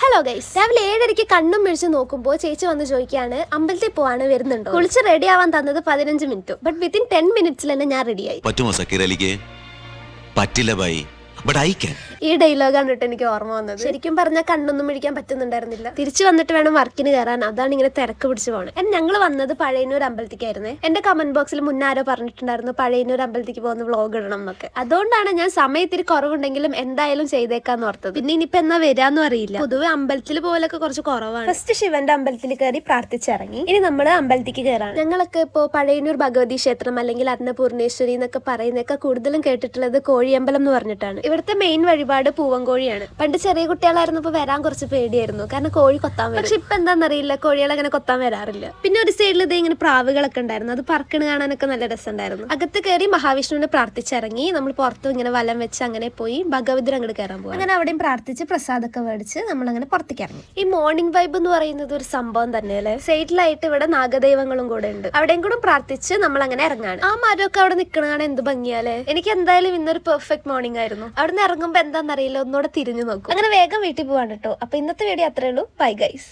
Hello guys, രാവിലെ 7:30 കണ്ണും മിഴിച്ച് നോക്കുമ്പോൾ ചേച്ചി വന്ന് ചോദിക്കുകയാണ് അമ്പലത്തിൽ പോവാണ്, വരുന്നുണ്ടോ? കുളിച്ച് റെഡി ആവാൻ തന്നത് 15 മിനിറ്റ്, ബട്ട് വിത്തിൻ 10 മിനിറ്റ്സിൽ തന്നെ ഞാൻ റെഡിയായി. പറ്റുമോ സക്കീർ അലിക്ക്? പറ്റില്ല ബൈ, ബട്ട് ഐ ക്യാൻ. ഈ ഡയലോഗ് കണ്ടിട്ട് എനിക്ക് ഓർമ്മ വന്നത്. ശരിക്കും പറഞ്ഞാൽ കണ്ണൊന്നും മിഴിക്കാൻ പറ്റുന്നുണ്ടായിരുന്നില്ല. തിരിച്ചു വന്നിട്ട് വേണം വർക്കിന് കയറാൻ, അതാണ് ഇങ്ങനെ തിരക്ക് പിടിച്ച് പോകണം. ഞങ്ങൾ വന്നത് പഴയന്നൂർ അമ്പലത്തിക്കായിരുന്നേ. എന്റെ കമന്റ് ബോക്സിൽ മുന്നാരോ പറഞ്ഞിട്ടുണ്ടായിരുന്നു പഴയന്നൂർ അമ്പലത്തിക്ക് പോകുന്ന വ്ളോഗ് ഇടണം എന്നൊക്കെ. അതുകൊണ്ടാണ് ഞാൻ സമയത്തിന് കുറവുണ്ടെങ്കിലും എന്തായാലും ചെയ്തേക്കാന്ന് ഓർത്തത്. പിന്നെ ഇനിയിപ്പോ എന്നാ വരാന്നും അറിയില്ല. പൊതുവെ അമ്പലത്തിൽ പോലൊക്കെ കുറച്ച് കുറവാണ്. ഫസ്റ്റ് ശിവന്റെ അമ്പലത്തിൽ കയറി പ്രാർത്ഥിച്ചിറങ്ങി. ഇനി നമ്മള് അമ്പലത്തിക്ക് കയറാണ്. ഞങ്ങളൊക്കെ ഇപ്പോ പഴയന്നൂർ ഭഗവതി ക്ഷേത്രം അല്ലെങ്കിൽ അന്നപൂർണേശ്വരി എന്നൊക്കെ പറയുന്നൊക്കെ കൂടുതലും കേട്ടിട്ടുള്ളത് കോഴിയമ്പലം എന്ന് പറഞ്ഞിട്ടാണ്. ഇവിടുത്തെ മെയിൻ വഴിപാട് പൂവൻകോഴിയാണ്. പണ്ട് ചെറിയ കുട്ടികളായിരുന്നപ്പോ വരാൻ കുറച്ച് പേടിയായിരുന്നു, കാരണം കോഴി കൊത്താൻ വരും. പക്ഷെ ഇപ്പൊ എന്താണെന്നറിയില്ല, കോഴികളെ അങ്ങനെ കൊത്താൻ വരാറില്ല. പിന്നെ ഒരു സൈഡിൽ ഇതേ ഇങ്ങനെ പ്രാവുകളൊക്കെ ഉണ്ടായിരുന്നു, അത് പറക്കണ കാണാനൊക്കെ നല്ല രസമുണ്ടായിരുന്നു. അകത്ത് കയറി മഹാവിഷ്ണുവിനെ പ്രാർത്ഥിച്ചിറങ്ങി. നമ്മൾ പുറത്തും ഇങ്ങനെ വലം വെച്ച് അങ്ങനെ പോയി ഭഗവതിനെ അങ്ങോട്ട് കയറാൻ പോകും. അങ്ങനെ അവിടെയും പ്രാർത്ഥിച്ച് പ്രസാദൊക്കെ മേടിച്ച് നമ്മൾ അങ്ങനെ പുറത്തേക്ക് ഇറങ്ങി. ഈ മോർണിംഗ് വൈബ് എന്ന് പറയുന്നത് ഒരു സംഭവം തന്നെയല്ലേ. സൈഡിലായിട്ട് ഇവിടെ നാഗദൈവങ്ങളും കൂടെ ഉണ്ട്, അവിടെയും കൂടെ പ്രാർത്ഥിച്ച് നമ്മൾ അങ്ങനെ ഇറങ്ങാണ്. ആ മരമൊക്കെ അവിടെ നിൽക്കണതാണ് എന്ത് ഭംഗിയാലേ. എനിക്ക് എന്തായാലും ഇന്നൊരു പെർഫെക്റ്റ് മോർണിംഗ് ആയിരുന്നു. അവിടെ നിന്ന് ഇറങ്ങുമ്പോ എന്താണെന്നറിയില്ല, ഒന്നുകൂടെ തിരിഞ്ഞു നോക്കും. അങ്ങനെ വേഗം വീട്ടിൽ പോവാണ് കേട്ടോ. അപ്പൊ ഇന്നത്തെ വീഡിയോ അത്രേ ഉള്ളൂ. Bye guys.